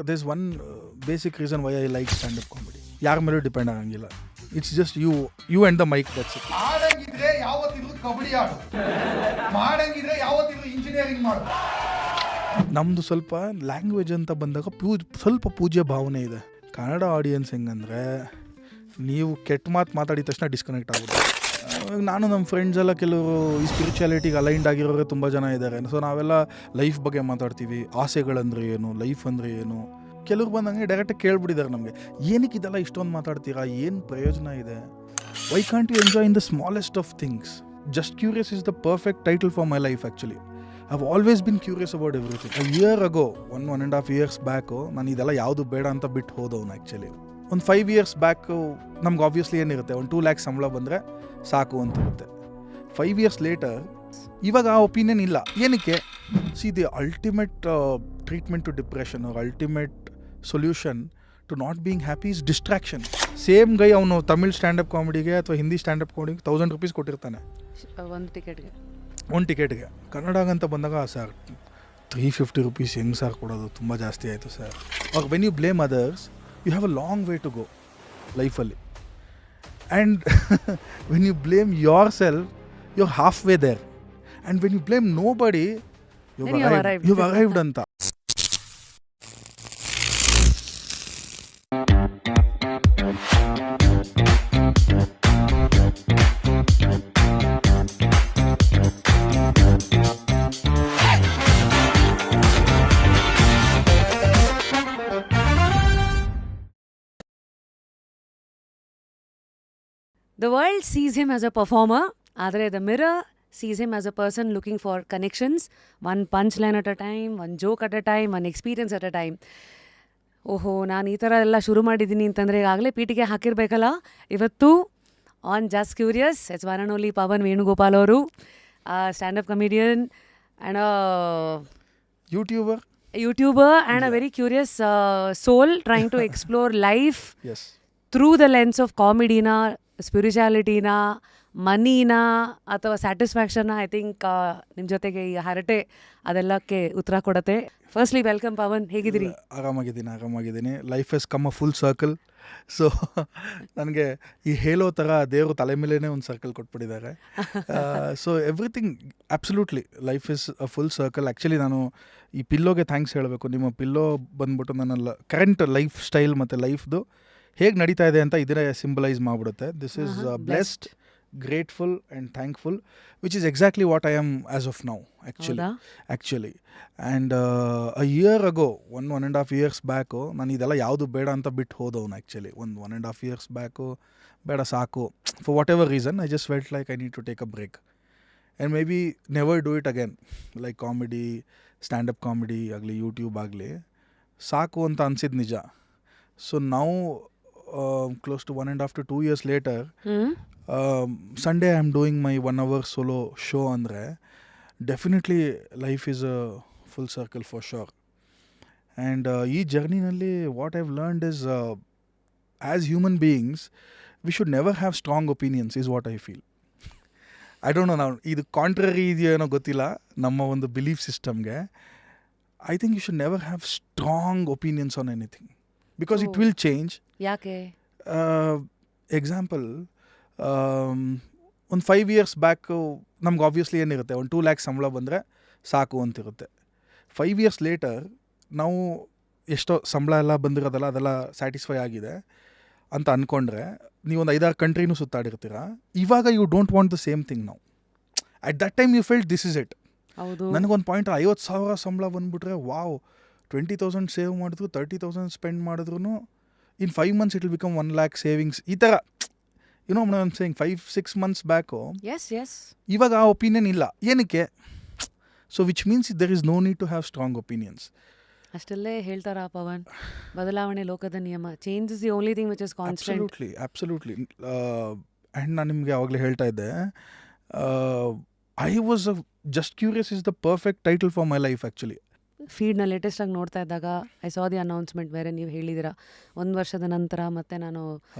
there's one basic reason why I like stand-up comedy. ಯಾರ ಮೇಲೂ depend ಆಗಂಗಿಲ್ಲ. It's just you and the mic. That's it. ಮಾಡಂಗಿದ್ರೆ ಯಾವತ್ತಿದ್ರು ಕಬಡ್ಡಿ ಆಡು, ಮಾಡಂಗಿದ್ರೆ ಯಾವತ್ತಿದ್ರು ಇಂಜಿನಿಯರಿಂಗ್ ಮಾಡು. ನಮ್ಮದು ಸ್ವಲ್ಪ ಲ್ಯಾಂಗ್ವೇಜ್ ಅಂತ ಬಂದಾಗ ಸ್ವಲ್ಪ ಪೂಜ್ಯ ಭಾವನೆ ಇದೆ. ಕನ್ನಡ ಆಡಿಯನ್ಸ್ ಹೆಂಗಂದರೆ ನೀವು ಕೆಟ್ಟ ಮಾತಾಡಿದ ತಕ್ಷಣ ಡಿಸ್ಕನೆಕ್ಟ್ ಆಗುತ್ತೆ. ನಾನು ನಮ್ಮ ಫ್ರೆಂಡ್ಸ್ ಎಲ್ಲ ಕೆಲವರು ಈ ಸ್ಪಿರಿಚುಯಾಲಿಟಿಗೆ ಅಲೈನ್ಡ್ ಆಗಿರೋರು ತುಂಬ ಜನ ಇದ್ದಾರೆ. ಸೊ ನಾವೆಲ್ಲ ಲೈಫ್ ಬಗ್ಗೆ ಮಾತಾಡ್ತೀವಿ. ಆಸೆಗಳಂದ್ರೆ ಏನು, ಲೈಫ್ ಅಂದರೆ ಏನು. ಕೆಲವ್ರು ಬಂದಂಗೆ ಡೈರೆಕ್ಟಾಗಿ ಕೇಳ್ಬಿಟ್ಟಿದ್ದಾರೆ ನಮಗೆ, ಏನಕ್ಕೆ ಇದೆಲ್ಲ ಇಷ್ಟೊಂದು ಮಾತಾಡ್ತೀರಾ, ಏನು ಪ್ರಯೋಜನ ಇದೆ, why can't you enjoy in the smallest of things. Just curious is the perfect title for my life actually. I've always been curious about everything. A year ago, 1.5 years back, ನಾನು ಇದೆಲ್ಲ ಯಾವುದು ಬೇಡ ಅಂತ ಬಿಟ್ಟು ಹೋದವನು ಆ್ಯಕ್ಚುಲಿ. ಒಂದು 5 years back ನಮ್ಗೆ obviously ಏನಿರುತ್ತೆ, ಒಂದು 2 lakhs ಸಂಬಳ ಬಂದರೆ ಸಾಕು ಅಂತ ಇರುತ್ತೆ. 5 years ಲೇಟರ್ ಇವಾಗ ಆ ಒಪಿನಿಯನ್ ಇಲ್ಲ. ಏನಕ್ಕೆ? See the ultimate treatment to depression or ultimate solution to not being happy is distraction. Same guy ಅವನು ತಮಿಳ್ ಸ್ಟ್ಯಾಂಡಪ್ ಕಾಮಿಡಿಗೆ ಅಥವಾ ಹಿಂದಿ ಸ್ಟ್ಯಾಂಡಪ್ ಕಾಮಿಡಿಗೆ 1000 rupees ಕೊಟ್ಟಿರ್ತಾನೆ ಒಂದು ಟಿಕೆಟ್ಗೆ. ಕನ್ನಡಗಂತ ಬಂದಾಗ ಸರ್ 350 rupees ಹೆಂಗೆ ಸರ್ ಕೊಡೋದು, ತುಂಬ ಜಾಸ್ತಿ ಆಯಿತು sir. Or when you blame others you have a long way to go ಲೈಫಲ್ಲಿ. And when you blame yourself you are half way there. And when you blame nobody you arrived ಅಂತ. The world sees him as a performer, ಆದರೆ the mirror sees him as a person looking for connections, one punchline at a time, one joke at a time, one experience at a time. ಓಹೋ, ನಾನು ಈ ಥರ ಎಲ್ಲ ಶುರು ಮಾಡಿದ್ದೀನಿ ಅಂತಂದರೆ ಈಗಾಗಲೇ ಪೀಟಿಗೆ ಹಾಕಿರಬೇಕಲ್ಲ. ಇವತ್ತು on just curious, it's one and only Pavan Venugopal ಅವರು, stand up comedian and YouTuber and a very curious soul trying to explore life through the lens of comedy-na, ಸ್ಪಿರಿಚುಯಾಲಿಟಿನ, ಮನಿನ ಅಥವಾ ಸ್ಯಾಟಿಸ್ಫ್ಯಾಕ್ಷನ್ನ. ಐ ಥಿಂಕ್ ನಿಮ್ಮ ಜೊತೆಗೆ ಈ ಹರಟೆ ಅದೆಲ್ಲಕ್ಕೆ ಉತ್ತರ ಕೊಡುತ್ತೆ. ಫಸ್ಟ್ಲಿ ವೆಲ್ಕಮ್ ಪವನ್, ಹೇಗಿದ್ದೀರಿ? ಆರಾಮಾಗಿದ್ದೀನಿ. Life has come a full circle. So ನನಗೆ ಈ ಹೇಳೋ ಥರ ದೇವರು ತಲೆ ಮೇಲೇ ಒಂದು ಸರ್ಕಲ್ ಕೊಟ್ಬಿಟ್ಟಿದ್ದಾರೆ. So everything absolutely life is a full circle. Actually ನಾನು ಈ ಪಿಲ್ಲೋಗೆ ಥ್ಯಾಂಕ್ಸ್ ಹೇಳಬೇಕು. ನಿಮ್ಮ ಪಿಲ್ಲೋ ಬಂದ್ಬಿಟ್ಟು ನನ್ನ ಕರೆಂಟ್ ಲೈಫ್ ಸ್ಟೈಲ್ ಮತ್ತು ಲೈಫ್ದು ಹೇಗೆ ನಡೀತಾ ಇದೆ ಅಂತ ಇದನ್ನೇ ಸಿಂಬಲೈಸ್ ಮಾಡಿಬಿಡುತ್ತೆ. This is blessed, grateful and thankful, which is exactly what I am as of now actually. And a year ago 1.5 years back ನಾನು ಇದೆಲ್ಲ ಯಾವುದು ಬೇಡ ಅಂತ ಬಿಟ್ಟು ಹೋದವನು ಆ್ಯಕ್ಚುಲಿ. 1.5 years ಬ್ಯಾಕು ಬೇಡ ಸಾಕು, for whatever reason I just felt like I need to take a break and maybe never do it again. Like comedy, standup comedy ಆಗಲಿ, YouTube ಆಗಲಿ ಸಾಕು ಅಂತ ಅನಿಸಿದ್ದು ನಿಜ. ಸೊ ನಾವು close to 1.5 to 2 years later, Sunday I'm doing my 1 hour solo show. Andre definitely life is a full circle for sure. And ee journey nalli what I've learned is as human beings we should never have strong opinions is what I feel. I don't know now idu contrary ideyano gottilla namma ondu belief system ge. I think you should never have strong opinions on anything because it will change. ಯಾಕೆ? Example, ಒಂದು 5 years back ನಮ್ಗೆ obviously ಏನಿರುತ್ತೆ, ಒಂದು 2 lakhs ಸಂಬಳ ಬಂದರೆ ಸಾಕು ಅಂತಿರುತ್ತೆ. 5 years litre ನಾವು ಎಷ್ಟೋ ಸಂಬಳ ಎಲ್ಲ ಬಂದಿರೋದಲ್ಲ ಅದೆಲ್ಲ ಸ್ಯಾಟಿಸ್ಫೈ ಆಗಿದೆ ಅಂತ ಅಂದ್ಕೊಂಡ್ರೆ ನೀವೊಂದು 5-6 ಕಂಟ್ರಿನೂ ಸುತ್ತಾಡಿರ್ತೀರ. ಇವಾಗ you don't want the same thing now. At that time you felt this is it. ನನಗೊಂದು ಪಾಯಿಂಟ್ 50,000 ಸಂಬಳ ಬಂದುಬಿಟ್ರೆ ವಾವ್, 20,000 ಸೇವ್ ಮಾಡಿದ್ರು, 30,000 ಸ್ಪೆಂಡ್ ಮಾಡಿದ್ರು, in 5 months it will become 1 lakh savings. ಈ ಥರ you know I am saying 5-6 months back ಇವಾಗ ಆ opinion ಇಲ್ಲ. ಏನಕ್ಕೆ? So which means there is no need to have strong opinions. ಅಷ್ಟಲ್ಲೇ ಹೇಳ್ತಾರಾ ಪವನ್? ಬದಲಾವಣೆ ಲೋಕದ ನಿಯಮ. Change is the only thing which is constant. Absolutely. And ನಾನು ನಿಮಗೆ ಆವಾಗಲೇ ಹೇಳ್ತಾ ಇದ್ದೆ, I was just curious is the perfect title for my life actually. ಫೀಡ್ನ ಲೇಟೆಸ್ಟಾಗಿ ನೋಡ್ತಾ ಇದ್ದಾಗ ಐ ಸಾ ದಿ ಅನೌನ್ಸ್ಮೆಂಟ್ ಬೇರೆ ನೀವು ಹೇಳಿದ್ದೀರಾ 1 ವರ್ಷದ ನಂತರ ಮತ್ತೆ ನಾನು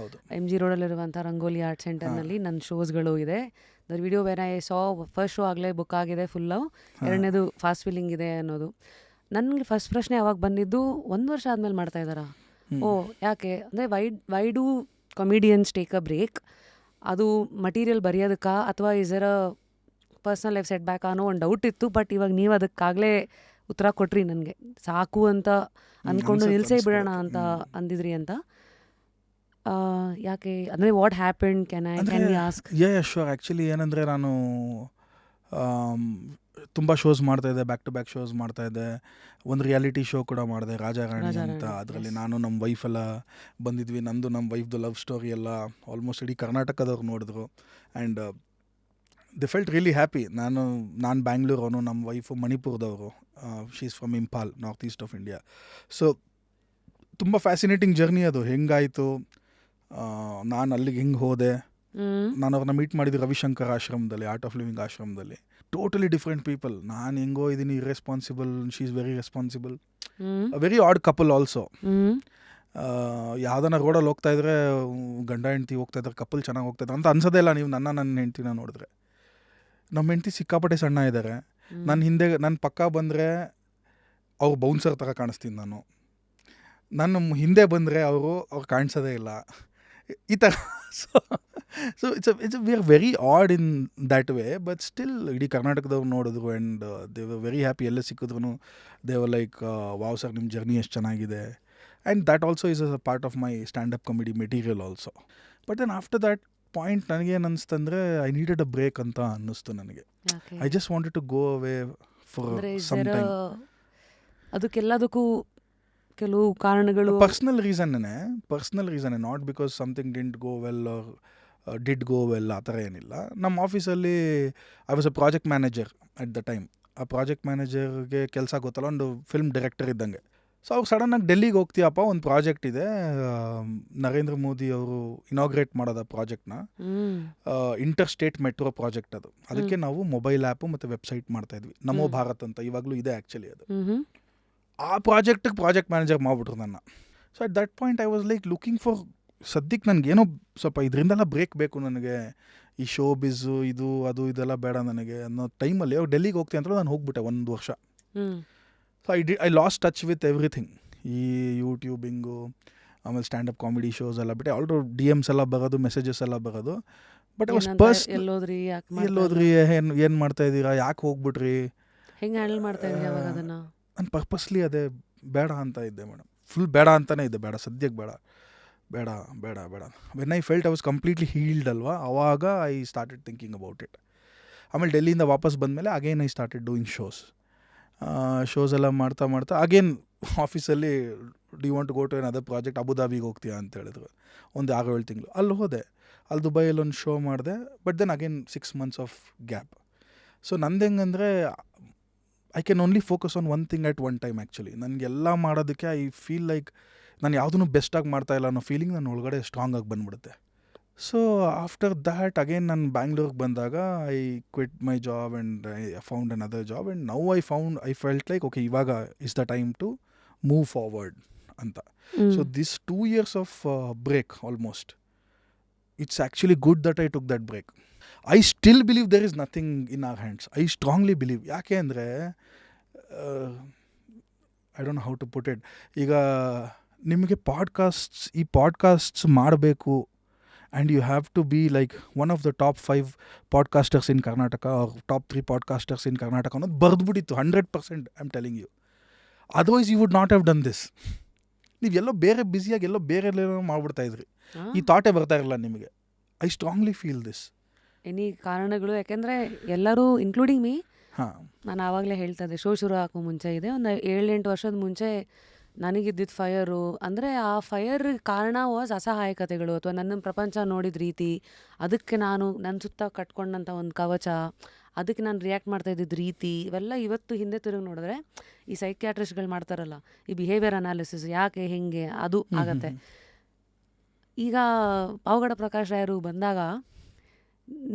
MG ರೋಡಲ್ಲಿರುವಂಥ ರಂಗೋಲಿ ಆರ್ಟ್ ಸೆಂಟರ್ನಲ್ಲಿ ನನ್ನ ಶೋಸ್ಗಳು ಇದೆ. The video where I saw first show ಆಗಲೇ ಬುಕ್ ಆಗಿದೆ ಫುಲ್ಲು, ಎರಡನೇದು ಫಾಸ್ಟ್ ಫಿಲ್ಲಿಂಗ್ ಇದೆ ಅನ್ನೋದು. ನನಗೆ ಫಸ್ಟ್ ಪ್ರಶ್ನೆ ಯಾವಾಗ ಬಂದಿದ್ದು 1 ವರ್ಷ ಆದಮೇಲೆ ಮಾಡ್ತಾ ಇದ್ದಾರಾ ಓ ಯಾಕೆ ಅಂದರೆ why do comedians take a break, ಅದು ಮಟೀರಿಯಲ್ ಬರೆಯೋದಕ್ಕಾ ಅಥವಾ ಇಸರ ಪರ್ಸ್ನಲ್ ಲೈಫ್ ಸೆಟ್ ಬ್ಯಾಕ್ ಅನ್ನೋ ಒಂದು ಡೌಟ್ ಇತ್ತು. ಬಟ್ ಇವಾಗ ನೀವು ಅದಕ್ಕಾಗಲೇ ಉತ್ತರ ಕೊಟ್ರಿ ನನಗೆ, ಸಾಕು ಅಂತ ಅಂದ್ಕೊಂಡು ನಿಲ್ಸೇ ಬಿಡೋಣ ಅಂತ ಅಂದಿದ್ರಿ ಅಂತ. ಯಾಕೆ ಅಂದರೆ what happen, can you ask? Sure. Actually ಏನಂದರೆ ನಾನು ತುಂಬ ಶೋಸ್ ಮಾಡ್ತಾಯಿದ್ದೆ, ಬ್ಯಾಕ್ ಟು ಬ್ಯಾಕ್ ಶೋಸ್ ಮಾಡ್ತಾಯಿದ್ದೆ. ಒಂದು ರಿಯಾಲಿಟಿ ಶೋ ಕೂಡ ಮಾಡಿದೆ, ರಾಜಾರಾಣಿ ಅಂತ. ಅದರಲ್ಲಿ ನಾನು ನಮ್ಮ ವೈಫೆಲ್ಲ ಬಂದಿದ್ವಿ. ನಂದು ನಮ್ಮ ವೈಫ್ದು ಲವ್ ಸ್ಟೋರಿ ಎಲ್ಲ ಆಲ್ಮೋಸ್ಟ್ ಇಡೀ ಕರ್ನಾಟಕದವ್ರು ನೋಡಿದ್ರು. And the felt really happy. ನಾನು ಬ್ಯಾಂಗ್ಳೂರವನು, ನಮ್ಮ ವೈಫು ಮಣಿಪುರದವರು. She is from Imphal, north east of India. So ತುಂಬ ಫ್ಯಾಸಿನೇಟಿಂಗ್ ಜರ್ನಿ ಅದು. ಹೆಂಗಾಯಿತು, ನಾನು ಅಲ್ಲಿಗೆ ಹೆಂಗೆ ಹೋದೆ, ನಾನು ಅವ್ರನ್ನ ಮೀಟ್ ಮಾಡಿದ್ದು ರವಿಶಂಕರ್ ಆಶ್ರಮದಲ್ಲಿ, ಆರ್ಟ್ ಆಫ್ ಲಿವಿಂಗ್ ಆಶ್ರಮದಲ್ಲಿ. Totally different people. ನಾನು ಹೆಂಗೋ ಇದ್ದೀನಿ irresponsible, she is very responsible, very odd couple also. ಯಾವ್ದನ್ನ ರೋಡಲ್ಲಿ ಹೋಗ್ತಾ ಇದ್ರೆ ಗಂಡ ಹೆಂಡ್ತಿ ಹೋಗ್ತಾ ಇದ್ದಾರೆ, ಕಪಲ್ ಚೆನ್ನಾಗಿ ಹೋಗ್ತಾ ಇದ್ದಾರೆ ಅಂತ ಅನ್ಸೋದೇ ಇಲ್ಲ ನೀವು ನನ್ನ ಹೆಂಡ್ತಿನ ನೋಡಿದ್ರೆ. ನಮ್ಮ ಹೆಂಡ್ತಿ ಸಿಕ್ಕಾಪಟ್ಟೆ ಸಣ್ಣ ಇದ್ದಾರೆ. ನನ್ನ ಪಕ್ಕ ಬಂದರೆ ಅವ್ರು ಬೌನ್ಸರ್ ಥರ ಕಾಣಿಸ್ತೀನಿ ನಾನು. ನನ್ನ ಹಿಂದೆ ಬಂದರೆ ಅವ್ರು ಕಾಣಿಸೋದೇ ಇಲ್ಲ, ಈ ಥರ. So it's we are very odd in that way. But still ಇಡೀ ಕರ್ನಾಟಕದವ್ರು ನೋಡಿದ್ರು and they were very happy. ಎಲ್ಲೇ ಸಿಕ್ಕಿದ್ರು they were like wow sir, ನಿಮ್ಮ ಜರ್ನಿ ಎಷ್ಟು ಚೆನ್ನಾಗಿದೆ. And that also is a part of my stand up comedy material also. But then after that point ನನಗೇನು ಅನಿಸ್ತಂದರೆ ಐ ನೀಡೆಡ್ ಅ ಬ್ರೇಕ್ ಅಂತ ಅನ್ನಿಸ್ತು ನನಗೆ. I just wanted to go away for some time. ಅದಕ್ಕೆಲ್ಲದಕ್ಕೂ ಕೆಲವು ಕಾರಣಗಳು personal ರೀಸನ್ನೇ, not because something didn't go well or did go well, ಆ ಥರ ಏನಿಲ್ಲ. ನಮ್ಮ ಆಫೀಸಲ್ಲಿ I was a project manager at the time. ಆ ಪ್ರಾಜೆಕ್ಟ್ ಮ್ಯಾನೇಜರ್ಗೆ ಕೆಲಸ ಗೊತ್ತಲ್ಲ, ಒಂದು ಫಿಲ್ಮ್ ಡೈರೆಕ್ಟರ್ ಇದ್ದಂಗೆ. ಸೊ ಅವ್ರು ಸಡನ್ನಾಗಿ ಡೆಲ್ಲಿಗೆ ಹೋಗ್ತೀಯಪ್ಪ, ಒಂದು ಪ್ರಾಜೆಕ್ಟ್ ಇದೆ, ನರೇಂದ್ರ ಮೋದಿ ಅವರು ಇನಾಗ್ರೇಟ್ ಮಾಡೋದು ಆ ಪ್ರಾಜೆಕ್ಟ್ನ, ಇಂಟರ್ ಸ್ಟೇಟ್ ಮೆಟ್ರೋ ಪ್ರಾಜೆಕ್ಟ್ ಅದು. ಅದಕ್ಕೆ ನಾವು ಮೊಬೈಲ್ ಆ್ಯಪು ಮತ್ತು ವೆಬ್ಸೈಟ್ ಮಾಡ್ತಾಯಿದ್ವಿ, ನಮೋ ಭಾರತ್ ಅಂತ. ಇವಾಗಲೂ ಇದೆ ಆ್ಯಕ್ಚುಲಿ ಅದು. ಆ ಪ್ರಾಜೆಕ್ಟಿಗೆ ಪ್ರಾಜೆಕ್ಟ್ ಮ್ಯಾನೇಜರ್ ಮಾಡಿಬಿಟ್ರು ನನ್ನ. So at that point I was like looking for, ಸದ್ಯಕ್ಕೆ ನನಗೇನೋ ಸ್ವಲ್ಪ ಇದರಿಂದೆಲ್ಲ ಬ್ರೇಕ್ ಬೇಕು ನನಗೆ, ಈ ಶೋ ಬಿಝು ಇದು ಅದು ಇದೆಲ್ಲ ಬೇಡ ನನಗೆ ಅನ್ನೋ ಟೈಮಲ್ಲಿ ಅವ್ರು ಡೆಲ್ಲಿಗೆ ಹೋಗ್ತೀನಿ ಅಂತ ನಾನು ಹೋಗ್ಬಿಟ್ಟೆ 1 ವರ್ಷ. So I lost touch with everything. ಈ ಯೂಟ್ಯೂಬಿಂಗು, ಆಮೇಲೆ ಸ್ಟ್ಯಾಂಡಪ್ ಕಾಮಿಡಿ ಶೋಸ್ ಎಲ್ಲ ಬಿಟ್ಟೆ. ಆಲ್ರೆಡಿ DMs ಎಲ್ಲ ಬರೋದು, ಮೆಸೇಜಸ್ ಎಲ್ಲ ಬರೋದು. ಬಟ್ ಐ ವಾಸ್ ಎಲ್ಲೋದ್ರಿ, ಏನು ಮಾಡ್ತಾ ಇದ್ದೀರಾ, ಯಾಕೆ ಹೋಗ್ಬಿಟ್ರಿ, ಹೆಂಗೆ ಹ್ಯಾಂಡಲ್ ಮಾಡ್ತಾ ಇದ್ದೀರಾ ಅವಾಗ ಅದನ್ನು? ನಾನು ಪರ್ಪಸ್ಲಿ ಅದೇ ಬೇಡ ಅಂತ ಇದ್ದೆ ಮೇಡಮ್, ಫುಲ್ ಬೇಡ ಅಂತಲೇ ಇದ್ದೆ. ಬೇಡ, ಸದ್ಯಕ್ಕೆ ಬೇಡ. When I felt I was completely healed ಅಲ್ವಾ, ಅವಾಗ I started thinking about it. ಆಮೇಲೆ ಡೆಲ್ಲಿಯಿಂದ ವಾಪಸ್ ಬಂದಮೇಲೆ again I started doing shows ಎಲ್ಲ ಮಾಡ್ತಾ ಅಗೇನ್ ಆಫೀಸಲ್ಲಿ they want to go to an other project, ಅಬುದಾಬಿಗೆ ಹೋಗ್ತೀಯಾ ಅಂತ ಹೇಳಿದ್ರು. ಒಂದು 6-7 ತಿಂಗಳು ಅಲ್ಲಿ ಹೋದೆ. ಅಲ್ಲಿ ದುಬೈಯಲ್ಲಿ ಒಂದು ಶೋ ಮಾಡಿದೆ. But then again 6 months of gap. So ನಂದು ಹೆಂಗಂದರೆ I can only focus on one thing at one time. Actually ನನಗೆಲ್ಲ ಮಾಡೋದಕ್ಕೆ ಐ ಫೀಲ್ ಲೈಕ್ ನಾನು ಯಾವುದೂ ಬೆಸ್ಟಾಗಿ ಮಾಡ್ತಾಯಿಲ್ಲ ಅನ್ನೋ ಫೀಲಿಂಗ್ ನನ್ನ ಒಳಗಡೆ ಸ್ಟ್ರಾಂಗಾಗಿ ಬಂದ್ಬಿಡುತ್ತೆ. ಸೊ ಆಫ್ಟರ್ ದ್ಯಾಟ್ ಅಗೇನ್ ನಾನು ಬ್ಯಾಂಗ್ಳೂರ್ಗೆ ಬಂದಾಗ I quit my job and I found an other job. And now I felt like okay, ಇವಾಗ is the time to move forward ಅಂತ. So this 2 years of break almost, it's actually good that I took that break. I still believe there is nothing in our hands. I strongly believe. ಯಾಕೆ ಅಂದರೆ I don't know how to put it. ಈಗ ನಿಮಗೆ ಈ podcasts ಮಾಡಬೇಕು and you have to be like one of the top 5 podcasters in Karnataka or top 3 podcasters in Karnataka ಅನ್ನೋದು ಬರೆದ್ಬಿಟ್ಟಿತ್ತು 100%. I am telling you, otherwise you would not have done this. ನೀವೆಲ್ಲೋ ಬೇರೆ ಬ್ಯುಸಿಯಾಗಿ ಎಲ್ಲೋ ಬೇರೆ ಎಲ್ಲೇನೋ ಮಾಡ್ಬಿಡ್ತಾಯಿದ್ರಿ, ಈ ಥಾಟೇ ಬರ್ತಾ ಇರಲ್ಲ ನಿಮಗೆ. I strongly feel this. Any ಕಾರಣಗಳು, ಯಾಕೆಂದರೆ ಎಲ್ಲರೂ ಇನ್ಕ್ಲೂಡಿಂಗ್ ಮೀ, ಹಾಂ, ನಾನು ಆವಾಗಲೇ ಹೇಳ್ತಾ ಇದ್ದೆ, ಶೋ ಶುರು ಹಾಕೋ ಮುಂಚೆ ಇದೆ ಒಂದು 7-8 ವರ್ಷದ ಮುಂಚೆ ನನಗಿದ್ದಿದ್ದು ಫೈರು. ಅಂದರೆ ಆ ಫೈರ್ ಕಾರಣ ವಾಸ್ ಅಸಹಾಯಕತೆಗಳು ಅಥವಾ ನನ್ನ ಪ್ರಪಂಚ ನೋಡಿದ ರೀತಿ, ಅದಕ್ಕೆ ನನ್ನ ಸುತ್ತ ಕಟ್ಕೊಂಡಂಥ ಒಂದು ಕವಚ, ಅದಕ್ಕೆ ನಾನು ರಿಯಾಕ್ಟ್ ಮಾಡ್ತಾ ಇದ್ದಿದ್ದು ರೀತಿ, ಇವೆಲ್ಲ ಇವತ್ತು ಹಿಂದೆ ತಿರುಗಿ ನೋಡಿದ್ರೆ ಈ ಸೈಕ್ಯಾಟ್ರಿಸ್ಟ್ಗಳು ಮಾಡ್ತಾರಲ್ಲ, ಈ ಬಿಹೇವಿಯರ್ ಅನಾಲಿಸಿಸ್, ಯಾಕೆ ಹೆಂಗೆ ಅದು ಆಗತ್ತೆ. ಈಗ ಪಾವಗಡ ಪ್ರಕಾಶ್ ರಾಯರು ಬಂದಾಗ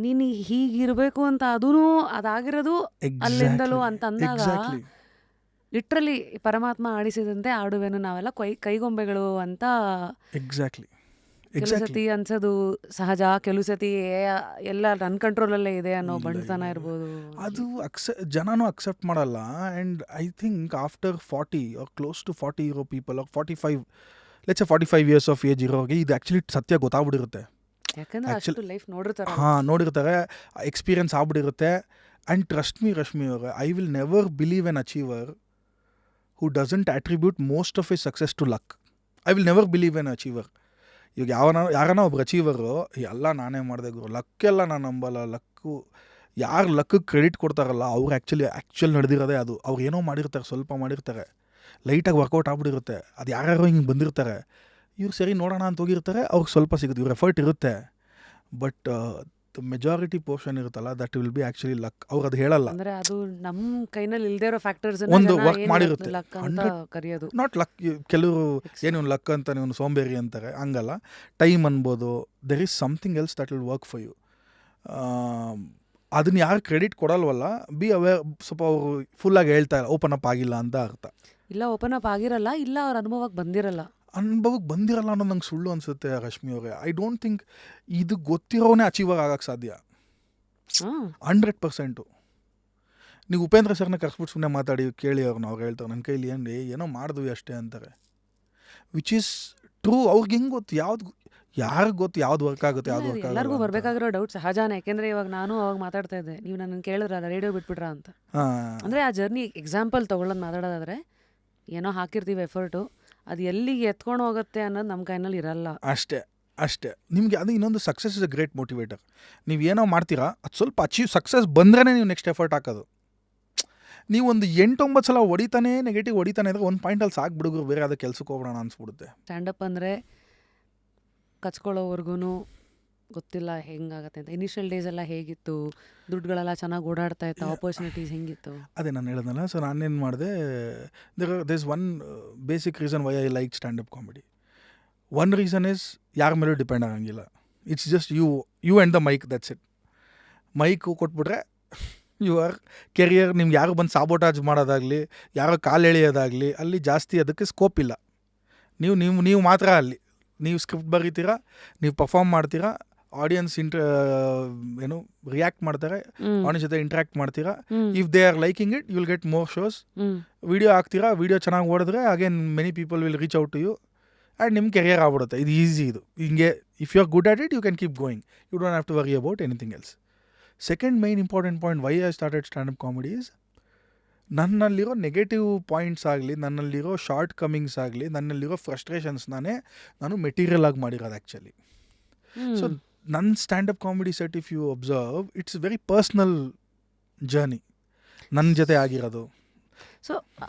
ನೀನು ಹೀಗಿರಬೇಕು ಅಂತ ಅದೂ ಅದಾಗಿರೋದು ಅಲ್ಲಿಂದಲೂ ಅಂತ ಅಂದಾಗ ಲಿಟ್ರಲಿ ಪರಮಾತ್ಮ ಆಡಿಸಿದಂತೆ ಆಡುವೆನು ನಾವೆಲ್ಲ ಕೈಗೊಂಬೆಗಳು ಅಂತ. ಎಕ್ಸಾಕ್ಟ್ಲಿ ಕೆಲವು ಎಕ್ಸಾಕ್ಟ್ಲಿ. ಸತಿ ಅನ್ಸೋದು ಸಹಜ, ಕೆಲವು ಸತಿ ಎಲ್ಲ ನನ್ನ ಕಂಟ್ರೋಲಲ್ಲೇ ಇದೆ ಅನ್ನೋ ಬಂಡತನ ಇರ್ಬೋದು. ಅದು ಜನನೂ ಅಕ್ಸೆಪ್ಟ್ ಮಾಡಲ್ಲ. And I think after 40 or close to 40 ಇರೋ people, 45 let's 45 years of age ಇರೋರಿಗೆ ಇದು ಆ್ಯಕ್ಚುಲಿ ಸತ್ಯ ಗೊತ್ತಾಗ್ಬಿಟ್ಟಿರುತ್ತೆ. ಯಾಕಂದ್ರೆ ಅಷ್ಟು ಲೈಫ್ ನೋಡಿರ್ತಾರ. ನೋಡಿರ್ತಾರೆ, ಎಕ್ಸ್ಪೀರಿಯನ್ಸ್ ಆಗ್ಬಿಟ್ಟಿರುತ್ತೆ. ಆ್ಯಂಡ್ ಟ್ರಸ್ಟ್ ಮೀ ರಶ್ಮಿ ಅವರೇ, I will never believe an achiever who doesn't attribute most of is success to luck. I will never believe an achiever. ಈಗ ಯಾರನ್ನ ಒಬ್ರು ಅಚೀವರು ಎಲ್ಲ ನಾನೇ ಮಾಡಿದೆ ಗುರು, ಲಕ್ಕೆಲ್ಲ ನಾನು ನಂಬಲ್ಲ, ಲಕ್ಕು ಯಾರು ಲಕ್ಕಿಗೆ ಕ್ರೆಡಿಟ್ ಕೊಡ್ತಾರಲ್ಲ ಅವ್ರು ಆ್ಯಕ್ಚುಲ್ ನಡೆದಿರೋದೇ ಅದು. ಅವ್ರು ಏನೋ ಮಾಡಿರ್ತಾರೆ, ಸ್ವಲ್ಪ ಮಾಡಿರ್ತಾರೆ, ಲೈಟಾಗಿ ವರ್ಕೌಟ್ ಆಗ್ಬಿಟ್ಟಿರುತ್ತೆ, ಅದು ಯಾರ್ಯಾರೋ ಹಿಂಗೆ ಬಂದಿರ್ತಾರೆ, ಇವ್ರು ಸರಿ ನೋಡೋಣ ಅಂತ ಹೋಗಿರ್ತಾರೆ, ಅವ್ರಿಗೆ ಸ್ವಲ್ಪ ಸಿಗುತ್ತೆ, ಇವ್ರ ಎಫರ್ಟ್ ಇರುತ್ತೆ. ಬಟ್ ಮೆಜಾರಿಟಿ ಪೋರ್ಷನ್ ಇರುತ್ತಲ್ಲ, that will be actually luck. ಅವ್ರು ಅದು ಹೇಳಲ್ಲ. ಅಂದ್ರೆ ಅದು ನಮ್ಮ ಕೈನಲ್ಲಿ ಇಲ್ದೇ ಇರೋ ಫ್ಯಾಕ್ಟರ್ಸ್ ಒಂದು ವರ್ಕ್ ಮಾಡಿರುತ್ತೆ. ಲಕ್ ಅಂತ ಕರೆಯೋದು. Not luck. ಕೆಲವರು ಏನು ಲಕ್ ಅಂತ ನೀವು ಸೋಂಬೇರಿ ಅಂತಾರೆ, ಹಂಗಲ್ಲ. ಟೈಮ್ ಅನ್ಬೋದು. There is something else that will work for you. ಅದನ್ನ ಯಾರು ಕ್ರೆಡಿಟ್ ಕೊಡಲ್ವಲ್ಲ, ಬಿ ಅವೇರ್. ಸ್ವಲ್ಪ ಅವರು ಫುಲ್ಲಾಗಿ ಹೇಳ್ತಾ ಇಲ್ಲ, ಓಪನ್ ಅಪ್ ಆಗಿಲ್ಲ ಅಂತ ಅರ್ಥ. ಇಲ್ಲ ಓಪನ್ ಅಪ್ ಆಗಿರಲ್ಲ, ಇಲ್ಲ ಅವ್ರ ಅನುಭವಕ್ಕೆ ಬಂದಿರಲ್ಲ. ಅನುಭವಕ್ಕೆ ಬಂದಿರಲ್ಲ ಅನ್ನೋದು ನಂಗೆ ಸುಳ್ಳು ಅನಿಸುತ್ತೆ ರಶ್ಮಿ ಅವರೇ. ಐ ಡೋಂಟ್ ಥಿಂಕ್ ಇದು ಗೊತ್ತಿರೋನೇ ಅಚೀವರ್ ಆಗಕ್ಕೆ ಸಾಧ್ಯ 100%. ನೀವು ಉಪೇಂದ್ರ ಸರ್ನ ಕರ್ಸ್ಬಿಟ್ಟು ಸುಮ್ಮನೆ ಮಾತಾಡಿ ಕೇಳಿ ಅವ್ರನ್ನ, ಅವ್ರು ಹೇಳ್ತಾರೆ ನನ್ನ ಕೈಲಿ ಏನೋ ಮಾಡಿದ್ವಿ ಅಷ್ಟೇ ಅಂತಾರೆ. Which is true. ಅವ್ರಿಗೆ ಹೆಂಗೆ ಗೊತ್ತು ಯಾರಿಗೆ ಗೊತ್ತು ಯಾವ್ದು ವರ್ಕ್ ಆಗುತ್ತೆ, ಯಾವ್ದು ವರ್ಕ್ ಆಗುತ್ತೆ. ಎಲ್ಲರಿಗೂ ಬರ್ಬೇಕಾಗಿರೋ ಡೌಟ್ ಸಹಜಾನೇ. ಯಾಕೆಂದ್ರೆ ಇವಾಗ ನಾನು ಅವಾಗ ಮಾತಾಡ್ತಾ ಇದ್ದೆ, ನೀವು ನನ್ನ ಕೇಳಿದ್ರಲ್ಲ ರೇಡಿಯೋ ಬಿಟ್ಬಿಟ್ರಾ ಅಂತ. ಅಂದ್ರೆ ಆ ಜರ್ನಿ ಎಕ್ಸಾಂಪಲ್ ತೊಗೊಳ್ಳೋದು ಮಾತಾಡೋದಾದ್ರೆ, ಏನೋ ಹಾಕಿರ್ತೀವಿ ಎಫರ್ಟು, ಅದು ಎಲ್ಲಿಗೆ ಎತ್ಕೊಂಡು ಹೋಗುತ್ತೆ ಅನ್ನೋದು ನಮ್ಮ ಕೈನಲ್ಲಿ ಇರಲ್ಲ. ಅಷ್ಟೇ ನಿಮಗೆ. ಅದು ಇನ್ನೊಂದು, success is a great motivator. ನೀವು ಏನೋ ಮಾಡ್ತೀರಾ, ಅದು ಸ್ವಲ್ಪ ಸಕ್ಸಸ್ ಬಂದ್ರೇ ನೀವು ನೆಕ್ಸ್ಟ್ ಎಫರ್ಟ್ ಹಾಕೋದು. ನೀವು ಒಂದು 8-9 ಸಲ ನೆಗೆಟಿವ್ ಹೊಡಿತಾನೆ ಅಂದರೆ ಒಂದು ಪಾಯಿಂಟಲ್ಲಿ ಸಾಕು ಬಿಡುಗರು, ಬೇರೆ ಯಾವುದೋ ಕೆಲ್ಸಕ್ಕೆ ಹೋಗೋಣ ಅನ್ಸ್ಬಿಡುತ್ತೆ. ಸ್ಟ್ಯಾಂಡಪ್ ಅಂದರೆ ಕಚ್ಕೊಳ್ಳೋವರೆಗೂ ಗೊತ್ತಿಲ್ಲ ಹೆಂಗಾಗತ್ತೆ ಅಂತ. ಇನಿಷಿಯಲ್ ಡೇಸ್ ಎಲ್ಲ ಹೇಗಿತ್ತು, ದುಡ್ಡುಗಳೆಲ್ಲ ಚೆನ್ನಾಗಿ ಓಡಾಡ್ತಾ ಇತ್ತು, ಆಪರ್ಚುನಿಟೀಸ್ ಹೆಂಗಿತ್ತು? ಅದೇ ನಾನು ಹೇಳಿದ್ನಲ್ಲ. ಸೊ ನಾನೇನು ಮಾಡಿದೆ, there is one basic reason why I like standup comedy. One reason is ಯಾರ ಮೇಲೂ ಡಿಪೆಂಡ್ ಆಗಂಗಿಲ್ಲ. It's just you and the mic, that's it. Mic ಕೊಟ್ಬಿಟ್ರೆ ಯುವರ್ ಕೆರಿಯರ್. ನಿಮ್ಗೆ ಯಾರು ಬಂದು ಸಾಬೋಟಾಜ್ ಮಾಡೋದಾಗಲಿ, ಯಾರೋ ಕಾಲು ಎಳೆಯೋದಾಗಲಿ, ಅಲ್ಲಿ ಜಾಸ್ತಿ ಅದಕ್ಕೆ ಸ್ಕೋಪ್ ಇಲ್ಲ. ನೀವು ಮಾತ್ರ ಅಲ್ಲಿ ನೀವು ಸ್ಕ್ರಿಪ್ಟ್ ಬರೀತೀರಾ, ನೀವು ಪರ್ಫಾರ್ಮ್ ಮಾಡ್ತೀರಾ, ಆಡಿಯನ್ಸ್ ರಿಯಾಕ್ಟ್ ಮಾಡ್ತಾರೆ, ಆಡಿಯನ್ಸ್ ಜೊತೆ ಇಂಟ್ರಾಕ್ಟ್ ಮಾಡ್ತೀರಾ. If they are liking it, you will get more shows. Video ಹಾಕ್ತೀರಾ, ವಿಡಿಯೋ ಚೆನ್ನಾಗಿ ಓಡಿದ್ರೆ again many people will reach out to you and ನಿಮ್ಮ ಕೆರಿಯರ್ ಆಗ್ಬಿಡುತ್ತೆ. ಇದು ಈಸಿ. ಇದು ಹಿಂಗೆ, if you are good at it, you can keep going. You don't have to worry about anything else. Second main important point why I started stand up comedy is, ನನ್ನಲ್ಲಿರೋ negative points ಆಗಲಿ, ನನ್ನಲ್ಲಿರೋ short comings ಆಗಲಿ, ನನ್ನಲ್ಲಿರೋ ಫ್ರಸ್ಟ್ರೇಷನ್ಸ್ನೇ ನಾನು material ಆಗಿ ಮಾಡಿರೋದು actually. So ನನ್ನ standup comedy set, if you observe, it's very personal journey ನನ್ನ ಜೊತೆ ಆಗಿರೋದು. So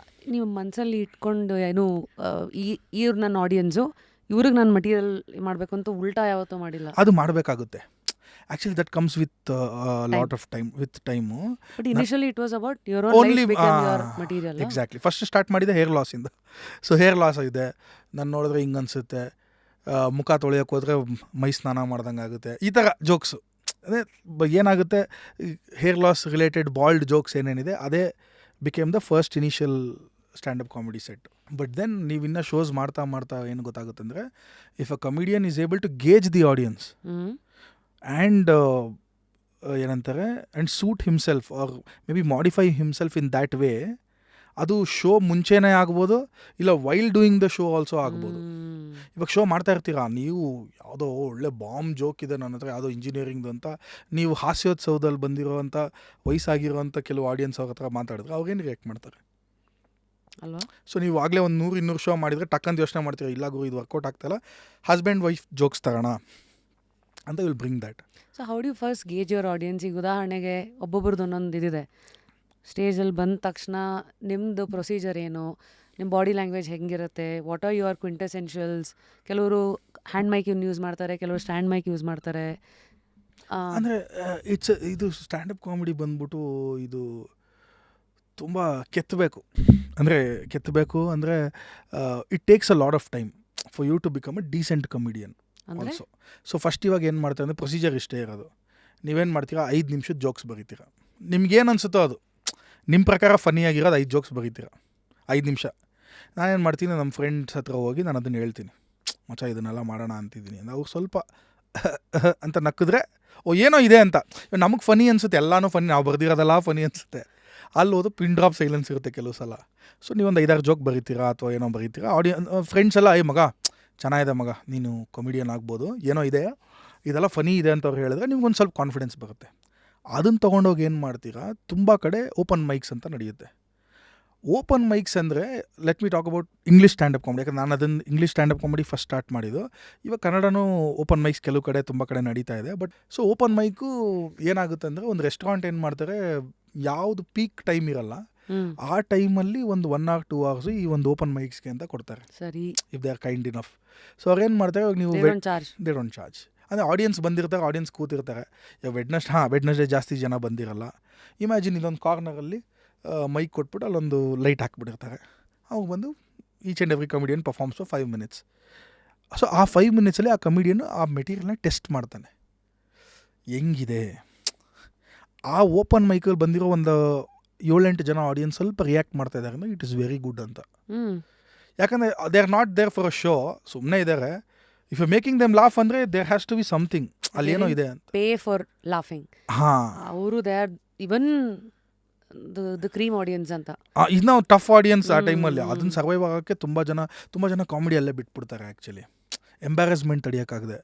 ನೀವು ಮನಸ್ಸಲ್ಲಿ ಇಟ್ಕೊಂಡು ಏನು ಇವ್ರು ನನ್ನ ಆಡಿಯನ್ಸು, ಇವ್ರಿಗೆ ನಾನು ಮಟೀರಿಯಲ್ ಮಾಡಬೇಕು ಅಂತ ಉಲ್ಟಾ ಯಾವತ್ತೂ ಮಾಡಿಲ್ಲ. ಅದು ಮಾಡಬೇಕಾಗುತ್ತೆ. Actually, that comes with a lot of time, with time. But initially it was about your own life became your material. Exactly. First start ಮಾಡಿದೆ ಹೇರ್ ಲಾಸ್ ಇಂದ. ಸೊ ಹೇರ್ ಲಾಸ್ ಇದೆ, ನಾನು ನೋಡಿದ್ರೆ ಹಿಂಗೆ ಅನಿಸುತ್ತೆ, ಮುಖ ತೊಳೆಯೋಕೆ ಹೋದರೆ ಮೈ ಸ್ನಾನ ಮಾಡ್ದಂಗೆ ಆಗುತ್ತೆ, ಈ ಥರ ಜೋಕ್ಸು. ಅದೇ ಏನಾಗುತ್ತೆ, hair loss related bald jokes ಏನೇನಿದೆ, ಅದೇ became the first initial stand up comedy set. But then ನೀವು ಇನ್ನೂ ಶೋಸ್ ಮಾಡ್ತಾ ಏನು ಗೊತ್ತಾಗುತ್ತೆ ಅಂದರೆ, if a comedian is able to gauge the audience and ಏನಂತಾರೆ, and suit himself or maybe modify himself in that way, ಅದು show ಮುಂಚೆನೇ ಆಗ್ಬೋದು, ಇಲ್ಲ while doing the show also ಆಗ್ಬೋದು. ಇವಾಗ ಶೋ ಮಾಡ್ತಾ ಇರ್ತೀರಾ, ನೀವು ಯಾವುದೋ ಒಳ್ಳೆ ಬಾಂಬ್ ಜೋಕ್ ಇದೆ ನನ್ನ ಹತ್ರ, ಯಾವುದೋ ಇಂಜಿನಿಯರಿಂಗ್ದು ಅಂತ, ನೀವು ಹಾಸ್ಯೋತ್ಸವದಲ್ಲಿ ಬಂದಿರೋವಂಥ ವಯಸ್ಸಾಗಿರೋವಂಥ ಕೆಲವು ಆಡಿಯನ್ಸ್ ಅವ್ರ ಹತ್ರ ಮಾತಾಡಿದ್ರೆ ಅವ್ರೇನು ರಿಯಾಕ್ಟ್ ಮಾಡ್ತಾರೆ ಅಲ್ವಾ? ಸೊ ನೀವು ಆಗಲೇ ಒಂದು 100-200 ಶೋ ಮಾಡಿದರೆ ಟಕ್ಕಂತ ಯೋಚನೆ ಮಾಡ್ತೀರಾ, ಇಲ್ಲ ಗುರು ಇದು ವರ್ಕೌಟ್ ಆಗ್ತಾಯಿಲ್ಲ, ಹಸ್ಬೆಂಡ್ ವೈಫ್ ಜೋಕ್ಸ್ ತಗೋಣ ಅಂತ will bring that. So how do you first gauge your audience? ಈಗ ಉದಾಹರಣೆಗೆ ಒಬ್ಬೊಬ್ರದ್ದು ಒಂದೊಂದು ಇದಿದೆ. ಸ್ಟೇಜಲ್ಲಿ ಬಂದ ತಕ್ಷಣ ನಿಮ್ಮದು ಪ್ರೊಸೀಜರ್ ಏನು, ನಿಮ್ಮ ಬಾಡಿ ಲ್ಯಾಂಗ್ವೇಜ್ ಹೆಂಗಿರುತ್ತೆ, ವಾಟ್ ಆರ್ ಯುವರ್ ಕ್ವಿಂಟೆಸೆನ್ಷಿಯಲ್ಸ್? ಕೆಲವರು ಹ್ಯಾಂಡ್ ಮೈಕ್ ಯೂಸ್ ಮಾಡ್ತಾರೆ, ಕೆಲವರು ಸ್ಟ್ಯಾಂಡ್ ಮೈಕ್ ಯೂಸ್ ಮಾಡ್ತಾರೆ. ಅಂದರೆ ಇದು ಸ್ಟ್ಯಾಂಡಪ್ ಕಾಮಿಡಿ ಬಂದ್ಬಿಟ್ಟು ಇದು ತುಂಬ ಕೆತ್ತಬೇಕು ಅಂದರೆ it takes a lot of time for you to become a decent comedian also. So first ಇವಾಗ ಏನು ಮಾಡ್ತಾರೆ ಅಂದರೆ, ಪ್ರೊಸೀಜರ್ ಇಷ್ಟೇ ಇರೋದು. ನೀವೇನು ಮಾಡ್ತೀರಾ, 5 ನಿಮಿಷದ ಜೋಕ್ಸ್ ಬರೀತೀರಾ. ನಿಮ್ಗೇನು ಅನಿಸುತ್ತೋ ಅದು, ನಿಮ್ಮ ಪ್ರಕಾರ ಫನ್ನಿಯಾಗಿರೋದು 5 ಜೋಕ್ಸ್ ಬರೀತೀರಾ 5 ನಿಮಿಷ. ನಾನೇನು ಮಾಡ್ತೀನಿ, ನಮ್ಮ ಫ್ರೆಂಡ್ಸ್ ಹತ್ರ ಹೋಗಿ ನಾನು ಅದನ್ನು ಹೇಳ್ತೀನಿ, ಮಚ್ಚ ಇದನ್ನೆಲ್ಲ ಮಾಡೋಣ ಅಂತಿದ್ದೀನಿ. ಅವ್ರು ಸ್ವಲ್ಪ ಅಂತ ನಕ್ಕಿದ್ರೆ ಓ ಏನೋ ಇದೆ ಅಂತ. ನಮಗೆ ಫನಿ ಅನಿಸುತ್ತೆ, ಎಲ್ಲನೂ ಫನಿ, ನಾವು ಬರ್ದಿರೋದೆಲ್ಲ ಫನಿ ಅನಿಸುತ್ತೆ. ಅಲ್ಲಿ ಹೋದು ಪಿನ್ ಡ್ರಾಪ್ ಸೈಲೆನ್ಸ್ ಇರುತ್ತೆ ಕೆಲವು ಸಲ. ಸೊ ನೀವೊಂದು 5-6 ಜೋಕ್ ಬರೀತೀರಾ ಅಥವಾ ಏನೋ ಬರೀತೀರಾ, ಫ್ರೆಂಡ್ಸ್ ಎಲ್ಲ ಮಗ ಚೆನ್ನಾಗಿದೆ ಮಗ ನೀನು ಕಾಮಿಡಿಯನ್ ಆಗ್ಬೋದು, ಏನೋ ಇದೆ ಇದೆಲ್ಲ ಫನಿ ಇದೆ ಅಂತ ಅವ್ರು ಹೇಳಿದ್ರೆ ನಿಮ್ಗೊಂದು ಸ್ವಲ್ಪ ಕಾನ್ಫಿಡೆನ್ಸ್ ಬರುತ್ತೆ. ಅದನ್ನು ತೊಗೊಂಡೋಗಿ ಏನು ಮಾಡ್ತೀರಾ, ತುಂಬ ಕಡೆ ಓಪನ್ ಮೈಕ್ಸ್ ಅಂತ ನಡೆಯುತ್ತೆ. ಓಪನ್ ಮೈಕ್ಸ್ ಅಂದರೆ let me talk about English standup comedy. ಯಾಕಂದ್ರೆ ನಾನು ಅದನ್ನು English standup comedy first start ಮಾಡಿದ್ದು. ಇವಾಗ ಕನ್ನಡನೂ ಓಪನ್ ಮೈಕ್ಸ್ ಕೆಲವು ಕಡೆ ತುಂಬ ಕಡೆ ನಡೀತಾ ಇದೆ. ಬಟ್ ಸೊ ಓಪನ್ ಮೈಕು ಏನಾಗುತ್ತೆ ಅಂದರೆ, ಒಂದು ರೆಸ್ಟೋರೆಂಟ್ ಏನು ಮಾಡ್ತಾರೆ, ಯಾವುದು ಪೀಕ್ ಟೈಮ್ ಇರಲ್ಲ ಆ ಟೈಮಲ್ಲಿ ಒಂದು 1 or 2 hours ಈ ಒಂದು ಓಪನ್ ಮೈಕ್ಸ್ಗೆ ಅಂತ ಕೊಡ್ತಾರೆ. ಸರಿ, if they are kind enough. So ಅವ್ರು ಏನು ಮಾಡ್ತಾರೆ, ಇವಾಗ ನೀವು ದೇ ಡೋಂಟ್ ಚಾರ್ಜ್. ಅಂದರೆ ಆಡಿಯನ್ಸ್ ಬಂದಿರ್ತಾರೆ, ಆಡಿಯನ್ಸ್ ಕೂತಿರ್ತಾರೆ. ಇವಾಗ ವೆಡ್ನಸ್ಡೇ ಜಾಸ್ತಿ ಜನ ಬಂದಿರಲ್ಲ. ಇಮ್ಯಾಜಿನ್ ಇಲ್ಲೊಂದು ಕಾರ್ನರಲ್ಲಿ ಮೈಕ್ ಕೊಟ್ಬಿಟ್ಟು ಅಲ್ಲೊಂದು ಲೈಟ್ ಹಾಕ್ಬಿಟ್ಟಿರ್ತಾರೆ. ಅವಾಗ ಬಂದು each and every comedian performs for 5 minutes. So ಆ 5 minutesಲ್ಲಿ ಆ ಕಮಿಡಿಯನ್ ಆ ಮೆಟೀರಿಯಲ್ನ ಟೆಸ್ಟ್ ಮಾಡ್ತಾನೆ, ಹೆಂಗಿದೆ. ಆ ಓಪನ್ ಮೈಕಲ್ಲಿ ಬಂದಿರೋ ಒಂದು 7-8 ಜನ ಆಡಿಯನ್ಸ್ ಸ್ವಲ್ಪ ರಿಯಾಕ್ಟ್ ಮಾಡ್ತಾ ಇದ್ದಾರೆ ಅಂದರೆ ಇಟ್ ಇಸ್ ವೆರಿ ಗುಡ್ ಅಂತ. ಯಾಕಂದರೆ they are not there for a show, ಸುಮ್ಮನೆ ಇದ್ದಾರೆ. If you making them laugh ಅಂದರೆ there has to be something, ಅಲ್ಲೇನೋ ಇದೆ ಅಂತ. Pay for laughing. ಹಾಂ, ಅವರು they are even the cream audience ಅಂತ. ಇದನ್ನ ಟಫ್ ಆಡಿಯನ್ಸ್ ಆ ಟೈಮಲ್ಲಿ. ಅದನ್ನು ಸರ್ವೈವ್ ಆಗೋಕ್ಕೆ ತುಂಬ ಜನ ಕಾಮಿಡಿಯಲ್ಲೇ ಬಿಟ್ಬಿಡ್ತಾರೆ. ಆ್ಯಕ್ಚುಲಿ ಎಂಬ್ಯಾರಸ್ಮೆಂಟ್ ತಡೆಯೋಕ್ಕಾಗದೆ.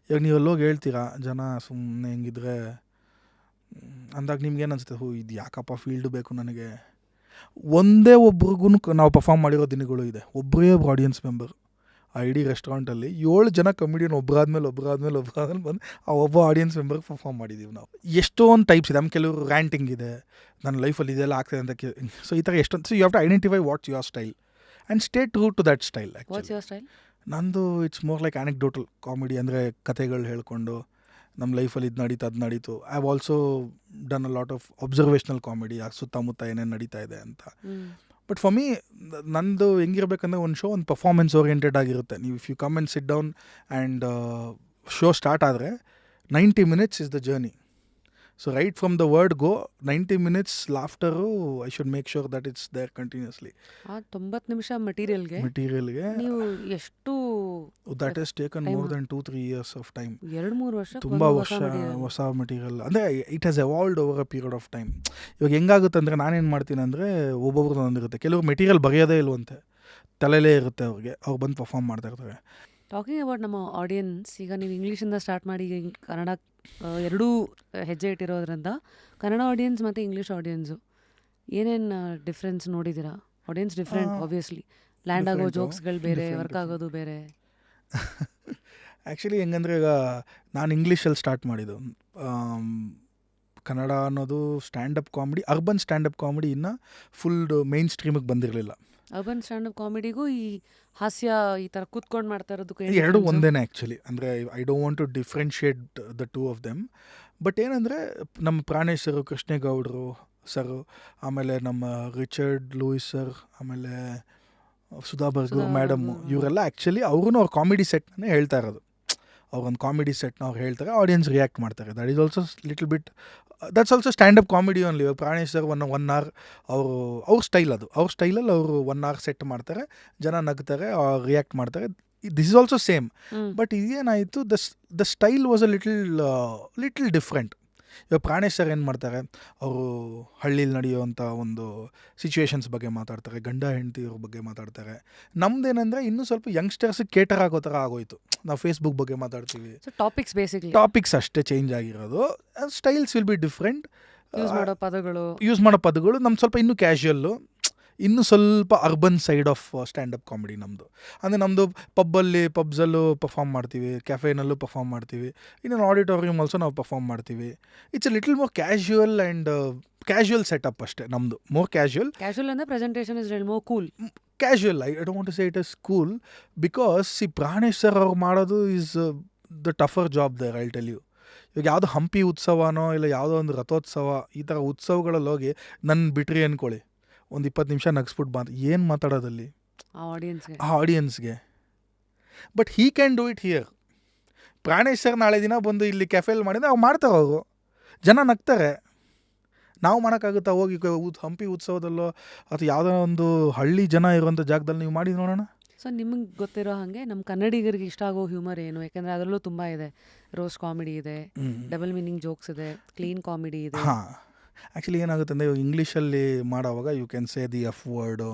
ಇವಾಗ ನೀವು ಎಲ್ಲೋಗಿ ಹೇಳ್ತೀರಾ, ಜನ ಸುಮ್ಮನೆ ಹೆಂಗಿದ್ರೆ ಅಂದಾಗ ನಿಮ್ಗೇನು ಅನಿಸುತ್ತೆ, ಇದು ಯಾಕಪ್ಪ ಫೀಲ್ಡು ಬೇಕು ನನಗೆ. ಒಂದೇ ಒಬ್ರಿಗೂ ನಾವು ಪರ್ಫಾರ್ಮ್ ಮಾಡಿರೋ ದಿನಗಳು ಇದೆ. ಒಬ್ಬರೇ ಒಬ್ಬರು ಆಡಿಯನ್ಸ್ ಮೆಂಬರ್ ಆ ಇಡೀ ರೆಸ್ಟೋರೆಂಟಲ್ಲಿ 7 ಜನ ಕಮಿಡಿಯನ್ ಒಬ್ಬರಾದ್ಮೇಲೆ ಬಂದು ಆ ಒಬ್ಬ ಆಡಿಯನ್ಸ್ ಮೆಂಬರ್ಗೆ ಪರ್ಫಾರ್ಮ್ ಮಾಡಿದ್ದೀವಿ ನಾವು. ಎಷ್ಟೊಂದು ಟೈಪ್ಸ್ ಇದೆ. ನಮ್ಮ ಕೆಲವರು ರ್ಯಾಂಟಿಂಗ್ ಇದೆ, ನನ್ನ ಲೈಫಲ್ಲಿ ಇದೆಲ್ಲ ಆಗ್ತದೆ ಅಂತ. ಸೊ ಈ ಥರ ಎಷ್ಟೊಂದು. So you have to identify what's your style and stay true to that style. What's your style? ನಂದು it's more like anecdotal comedy. ಅಂದರೆ ಕಥೆಗಳು ಹೇಳ್ಕೊಂಡು ನಮ್ಮ ಲೈಫಲ್ಲಿ ಇದು ನಡೀತು ಅದು ನಡೀತು. I have also done a lot of observational comedy, ಸುತ್ತಮುತ್ತ ಏನೇನು ನಡೀತಾ ಇದೆ ಅಂತ. ಬಟ್ ಫಾರ್ ಮೀ ನಂದು ಹೆಂಗಿರ್ಬೇಕಂದ್ರೆ, ಒಂದು ಶೋ ಒಂದು ಪರ್ಫಾರ್ಮೆನ್ಸ್ ಓರಿಯೆಂಟೆಡ್ ಆಗಿರುತ್ತೆ. ನೀವು if you come and sit down and show start ಆದರೆ 90 minutes is the journey. So right from the word go 90 minutes laughter I should make sure that it's there continuously. 90 ನಿಮಿಷ ಮೆಟೀರಿಯಲ್ಗೆ ನೀವು ಎಷ್ಟು? That is taken more than 2-3 years of time. 2-3 ವರ್ಷ ತುಂಬ ಹೊಸ material. ಅಂದರೆ it has evolved over a period of time. ಇವಾಗ ಹೆಂಗಾಗುತ್ತೆ ಅಂದರೆ, ನಾನೇನು ಮಾಡ್ತೀನಿ ಅಂದರೆ, ಒಬ್ಬೊಬ್ರದ್ದು ಒಂದಿರುತ್ತೆ. ಕೆಲವರು ಮೆಟೀರಿಯಲ್ ಬರೆಯೋದೇ ಇಲ್ವಂತೆ, ತಲೆಯಲ್ಲೇ ಇರುತ್ತೆ ಅವ್ರಿಗೆ, ಅವ್ರು ಬಂದು ಪರ್ಫಾರ್ಮ್ ಮಾಡ್ತಾ ಇರ್ತಾರೆ. ಟಾಕಿಂಗ್ ಅಬೌಟ್ ನಮ್ಮ ಆಡಿಯನ್ಸ್, ಈಗ ನೀವು ಇಂಗ್ಲೀಷಿಂದ ಸ್ಟಾರ್ಟ್ ಮಾಡಿ ಕನ್ನಡ ಎರಡೂ ಹೆಜ್ಜೆ ಇಟ್ಟಿರೋದ್ರಿಂದ ಕನ್ನಡ ಆಡಿಯನ್ಸ್ ಮತ್ತು ಇಂಗ್ಲೀಷ್ ಆಡಿಯನ್ಸು ಏನೇನು ಡಿಫ್ರೆನ್ಸ್ ನೋಡಿದ್ದೀರಾ? ಆಡಿಯನ್ಸ್ ಡಿಫ್ರೆಂಟ್ ಆಬ್ವಿಯಸ್ಲಿ, ಲ್ಯಾಂಡ್ ಆಗೋ ಜೋಕ್ಸ್ಗಳು ಬೇರೆ, ವರ್ಕ್ ಆಗೋದು ಬೇರೆ. ಆ್ಯಕ್ಚುಲಿ ಹೆಂಗಂದರೆ, ಈಗ ನಾನು ಇಂಗ್ಲೀಷಲ್ಲಿ ಸ್ಟಾರ್ಟ್ ಮಾಡಿದ್ದು. ಕನ್ನಡ ಅನ್ನೋದು standup comedy, urban standup comedy ಇನ್ನೂ ಫುಲ್ ಮೇನ್ ಸ್ಟ್ರೀಮಿಗೆ ಬಂದಿರಲಿಲ್ಲ. ಅರ್ಬನ್ ಸ್ಟ್ಯಾಂಡಪ್ ಕಾಮಿಡಿಗೂ ಈ ಹಾಸ್ಯ ಈ ಥರ ಕೂತ್ಕೊಂಡು ಮಾಡ್ತಾ ಇರೋದಕ್ಕೂ ಎರಡು ಒಂದೇನೆ ಆ್ಯಕ್ಚುಲಿ. ಅಂದರೆ I don't want to differentiate the two of them. But ಏನಂದರೆ, ನಮ್ಮ ಪ್ರಾಣೇಶ್ ಸರು, ಕೃಷ್ಣೇಗೌಡರು ಸರು, ಆಮೇಲೆ ನಮ್ಮ ರಿಚರ್ಡ್ ಲೂಯಿಸ್ ಸರ್, ಆಮೇಲೆ ಸುಧಾ ಬರ್ಗೂರ್ ಮೇಡಮ್ಮು, ಇವರೆಲ್ಲ ಆ್ಯಕ್ಚುಲಿ ಅವ್ರೂ ಅವ್ರ ಕಾಮಿಡಿ ಸೆಟ್ನೇ ಹೇಳ್ತಾ ಇರೋದು. ಅವ್ರೊಂದು ಕಾಮಿಡಿ ಸೆಟ್ನ ಅವ್ರು ಹೇಳ್ತಾರೆ, ಆಡಿಯನ್ಸ್ ರಿಯಾಕ್ಟ್ ಮಾಡ್ತಾರೆ. That is also little bit, that's also stand up comedy only. Pranesh sir 1 hour ಅವ್ರ ಸ್ಟೈಲ್ ಅದು. ಅವ್ರ ಸ್ಟೈಲಲ್ಲಿ ಅವರು 1 hour ಸೆಟ್ ಮಾಡ್ತಾರೆ, ಜನ ನಗ್ತಾರೆ, ರಿಯಾಕ್ಟ್ ಮಾಡ್ತಾರೆ. This is also same. But ಇದೇನಾಯಿತು, the style was a little different. ಇವಾಗ ಪ್ರಾಣೇಶ್ ಸರ್ ಏನು ಮಾಡ್ತಾರೆ, ಅವರು ಹಳ್ಳೀಲಿ ನಡೆಯುವಂಥ ಒಂದು ಸಿಚುವೇಶನ್ಸ್ ಬಗ್ಗೆ ಮಾತಾಡ್ತಾರೆ, ಗಂಡ ಹೆಂಡತಿಯವ್ರ ಬಗ್ಗೆ ಮಾತಾಡ್ತಾರೆ. ನಮ್ದೇನೆಂದರೆ ಇನ್ನೂ ಸ್ವಲ್ಪ ಯಂಗ್ಸ್ಟರ್ಸಿಗೆ ಕೇಟರ್ ಆಗೋ ಥರ ಆಗೋಯ್ತು. ನಾವು ಫೇಸ್ಬುಕ್ ಬಗ್ಗೆ ಮಾತಾಡ್ತೀವಿ, ಟಾಪಿಕ್ಸ್ ಅಷ್ಟೇ ಚೇಂಜ್ ಆಗಿರೋದು. Styles will be different. Use ಮಾಡೋ ಪದಗಳು ನಮ್ಮ ಸ್ವಲ್ಪ ಇನ್ನೂ ಕ್ಯಾಶುಯಲ್ಲು, ಇನ್ನೂ ಸ್ವಲ್ಪ urban side of standup comedy ನಮ್ಮದು. ಅಂದರೆ ನಮ್ಮದು ಪಬ್ಸಲ್ಲೂ ಪರ್ಫಾರ್ಮ್ ಮಾಡ್ತೀವಿ, ಕ್ಯಾಫೇನಲ್ಲೂ ಪರ್ಫಾರ್ಮ್ ಮಾಡ್ತೀವಿ, ಇನ್ನೊಂದು ಆಡಿಟೋರಿಯಮ್ ಆಲ್ಸೋ ನಾವು ಪರ್ಫಾರ್ಮ್ ಮಾಡ್ತೀವಿ. It's a little more casual and casual setup ಅಷ್ಟೇ ನಮ್ಮದು. ಮೋರ್ ಕ್ಯಾಶುಯಲ್ ಅಂದರೆ presentation is more cool. Casual, I don't want to say it is cool, because Pranesh sir ಅವ್ರು ಮಾಡೋದು is the tougher job there, I tell you. ಇವಾಗ ಯಾವುದೋ ಹಂಪಿ ಉತ್ಸವನೋ ಇಲ್ಲ ಯಾವುದೋ ಒಂದು ರಥೋತ್ಸವ, ಈ ಥರ ಉತ್ಸವಗಳಲ್ಲಿ ಹೋಗಿ ನನ್ನ ಬಿಟ್ರಿ ಅಂದ್ಕೊಳ್ಳಿ, ಒಂದು 20 ನಿಮಿಷ ನಗಿಸ್ಬಿಟ್ಟು ಏನು ಮಾತಾಡೋದಲ್ಲಿ ಆ ಆಡಿಯನ್ಸ್ಗೆ. But he can do it here. Pranesh sir ನಾಳೆ ದಿನ ಬಂದು ಇಲ್ಲಿ ಕೆಫೆಲ್ ಮಾಡಿದ್ರೆ ಅವ್ರು ಮಾಡ್ತಾರೆ, ಅವರು ಜನ ನಗ್ತಾರೆ. ನಾವು ಮಾಡೋಕ್ಕಾಗುತ್ತಾ? ಹೋಗಿ ಹಂಪಿ ಉತ್ಸವದಲ್ಲೋ ಅಥವಾ ಯಾವುದೋ ಒಂದು ಹಳ್ಳಿ ಜನ ಇರುವಂಥ ಜಾಗದಲ್ಲಿ ನೀವು ಮಾಡಿ ನೋಡೋಣ. ಸೊ ನಿಮಗೆ ಗೊತ್ತಿರೋ ಹಾಗೆ ನಮ್ಮ ಕನ್ನಡಿಗರಿಗೆ ಇಷ್ಟ ಆಗೋ ಹ್ಯೂಮರ್ ಏನು? ಯಾಕಂದರೆ ಅದರಲ್ಲೂ ತುಂಬ ಇದೆ. ರೋಸ್ಟ್ ಕಾಮಿಡಿ ಇದೆ, ಡಬಲ್ ಮೀನಿಂಗ್ ಜೋಕ್ಸ್ ಇದೆ, ಕ್ಲೀನ್ ಕಾಮಿಡಿ ಇದೆ. ಹಾಂ, ಆ್ಯಕ್ಚುಲಿ ಏನಾಗುತ್ತೆ ಅಂದರೆ ಇಂಗ್ಲೀಷಲ್ಲಿ ಮಾಡೋವಾಗ you can say the F word,